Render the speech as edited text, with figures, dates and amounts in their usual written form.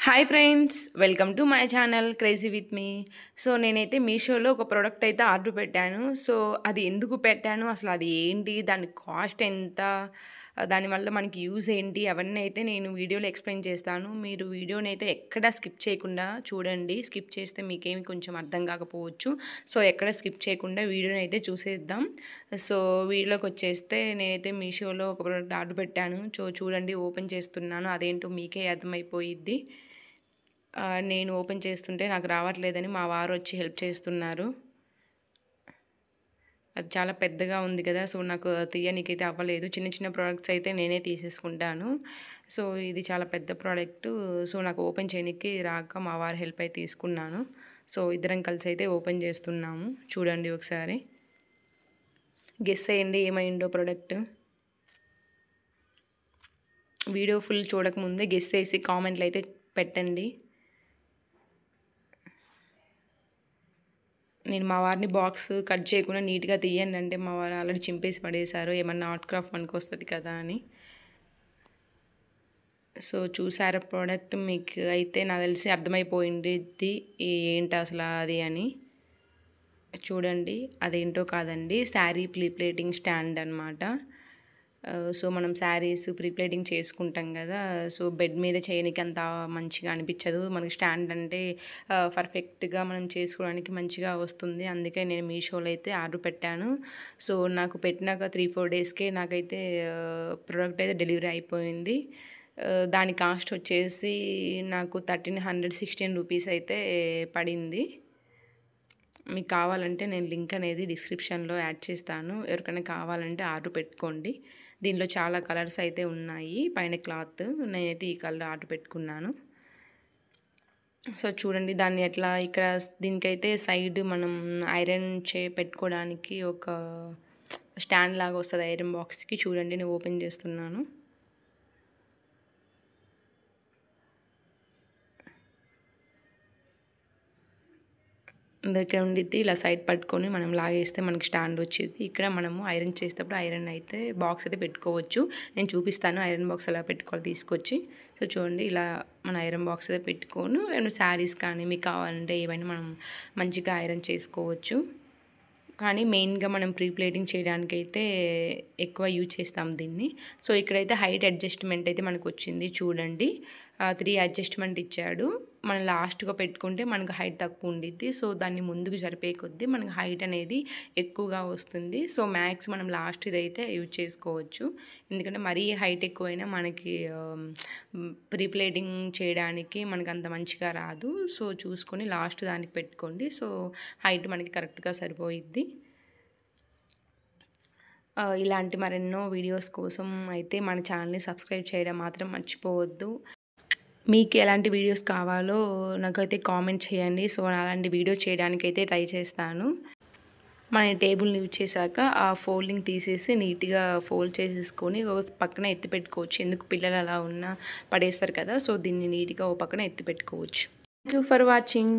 Hi friends, welcome to my channel crazy with me. So నేనైతే మీషోలో ఒక product అయితే ఆర్డర్ పెట్టాను. సో అది ఎందుకు పెట్టాను, అసలు అది ఏంటి, దాని కాస్ట్ ఎంత, దానివల్ల మనకి యూజ్ ఏంటి, అవన్నీ అయితే నేను వీడియోలో ఎక్స్ప్లెయిన్ చేస్తాను. మీరు వీడియోని అయితే ఎక్కడ స్కిప్ చేయకుండా చూడండి. స్కిప్ చేస్తే మీకేమి కొంచెం అర్థం కాకపోవచ్చు. సో ఎక్కడ స్కిప్ చేయకుండా వీడియోని అయితే చూసేద్దాం. సో వీడియోలోకి వచ్చేస్తే నేనైతే మీషోలో ఒక ప్రోడక్ట్ ఆర్డర్ పెట్టాను. సో చూడండి, ఓపెన్ చేస్తున్నాను. అదేంటో మీకే అర్థమైపోయిద్ది. నేను ఓపెన్ చేస్తుంటే నాకు రావట్లేదని మా వారు వచ్చి హెల్ప్ చేస్తున్నారు. అది చాలా పెద్దగా ఉంది కదా, సో నాకు తీయనీకైతే అవ్వలేదు. చిన్న చిన్న ప్రోడక్ట్స్ అయితే నేనే తీసేసుకుంటాను. సో ఇది చాలా పెద్ద ప్రోడక్ట్. సో నాకు ఓపెన్ చేయడానికి రాక మా వారు హెల్ప్ అయితే తీసుకున్నాను. సో ఇద్దరం కలిసి అయితే ఓపెన్ చేస్తున్నాము. చూడండి ఒకసారి, గెస్ చేయండి ఏమైందో ప్రోడక్ట్. వీడియో ఫుల్ చూడకముందే గెస్ చేసి కామెంట్లు అయితే పెట్టండి. నేను మా వారిని బాక్స్ కట్ చేయకుండా నీట్గా తీయండి అంటే మా వారు ఆల్రెడీ చింపేసి పడేశారు, ఏమన్నా ఆర్ట్ క్రాఫ్ట్ మనకు వస్తుంది కదా అని. సో చూసారా ప్రోడక్ట్, మీకు అయితే నాకు తెలిసి అర్థమైపోయింది ఏంటి అసలు అది అని. చూడండి, అదేంటో కాదండి, శారీ ప్లేటింగ్ స్టాండ్ అనమాట. సో మనం శారీస్ ప్రీప్లేటింగ్ చేసుకుంటాం కదా, సో బెడ్ మీద చేయడానికి అంత మంచిగా అనిపించదు. మనకి స్టాండ్ అంటే పర్ఫెక్ట్గా మనం చేసుకోవడానికి మంచిగా వస్తుంది. అందుకే నేను మీషోలో అయితే ఆర్డర్ పెట్టాను. సో నాకు పెట్టినాక 3-4 డేస్కే నాకైతే ప్రోడక్ట్ అయితే డెలివరీ అయిపోయింది. దాని కాస్ట్ వచ్చేసి నాకు 1316 రూపీస్ అయితే పడింది. మీకు కావాలంటే నేను లింక్ అనేది డిస్క్రిప్షన్లో యాడ్ చేస్తాను. ఎవరికైనా కావాలంటే ఆర్డర్ పెట్టుకోండి. దీనిలో చాలా కలర్స్ అయితే ఉన్నాయి. పైన క్లాత్ నేనైతే ఈ కలర్ ఆర్డర్ పెట్టుకున్నాను. సో చూడండి దాన్ని ఎట్లా, ఇక్కడ దీనికైతే సైడ్ మనం ఐరన్ పెట్టుకోవడానికి ఒక స్టాండ్ లాగా వస్తుంది ఐరన్ బాక్స్కి. చూడండి నేను ఓపెన్ చేస్తున్నాను. దగ్గర ఉండిద్ది, ఇలా సైడ్ పట్టుకొని మనం లాగేస్తే మనకి స్టాండ్ వచ్చేది. ఇక్కడ మనము ఐరన్ చేసేటప్పుడు ఐరన్ అయితే బాక్స్ అయితే పెట్టుకోవచ్చు. నేను చూపిస్తాను ఐరన్ బాక్స్ ఎలా పెట్టుకోవాలి తీసుకొచ్చి. సో చూడండి, ఇలా మన ఐరన్ బాక్స్ అయితే పెట్టుకొని ఏమైనా శారీస్ కానీ మీకు కావాలంటే ఏమైనా మనం మంచిగా ఐరన్ చేసుకోవచ్చు. కానీ మెయిన్గా మనం ప్రీప్లేటింగ్ చేయడానికి అయితే ఎక్కువ యూజ్ చేస్తాం దీన్ని. సో ఇక్కడైతే హైట్ అడ్జస్ట్మెంట్ అయితే మనకు వచ్చింది. చూడండి 3 అడ్జస్ట్మెంట్ ఇచ్చాడు. మనం లాస్ట్గా పెట్టుకుంటే మనకు హైట్ తక్కువ ఉండిద్ది. సో దాన్ని ముందుకు జరిపే కొద్దీ మనకు హైట్ అనేది ఎక్కువగా వస్తుంది. సో మ్యాక్స్ మనం లాస్ట్ ఇదైతే యూజ్ చేసుకోవచ్చు. ఎందుకంటే మరీ హైట్ ఎక్కువైనా మనకి ప్రీప్లేటింగ్ చేయడానికి మనకు అంత మంచిగా రాదు. సో చూసుకొని లాస్ట్ దానికి పెట్టుకోండి. సో హైట్ మనకి కరెక్ట్గా సరిపోయిద్ది. ఇలాంటి మరెన్నో వీడియోస్ కోసం అయితే మన ఛానల్ని సబ్స్క్రైబ్ చేయడం మాత్రం మర్చిపోవద్దు. మీకు ఎలాంటి వీడియోస్ కావాలో నాకైతే కామెంట్ చేయండి. సో అలాంటి వీడియోస్ చేయడానికైతే ట్రై చేస్తాను. మన టేబుల్ని యూజ్ చేశాక ఆ ఫోల్డింగ్ తీసేసి నీట్గా ఫోల్డ్ చేసేసుకొని పక్కన ఎత్తి పెట్టుకోవచ్చు. ఎందుకు పిల్లలు అలా ఉన్నా పడేస్తారు కదా, సో దీన్ని నీట్గా ఓ పక్కన ఎత్తి పెట్టుకోవచ్చు. Thank you for watching.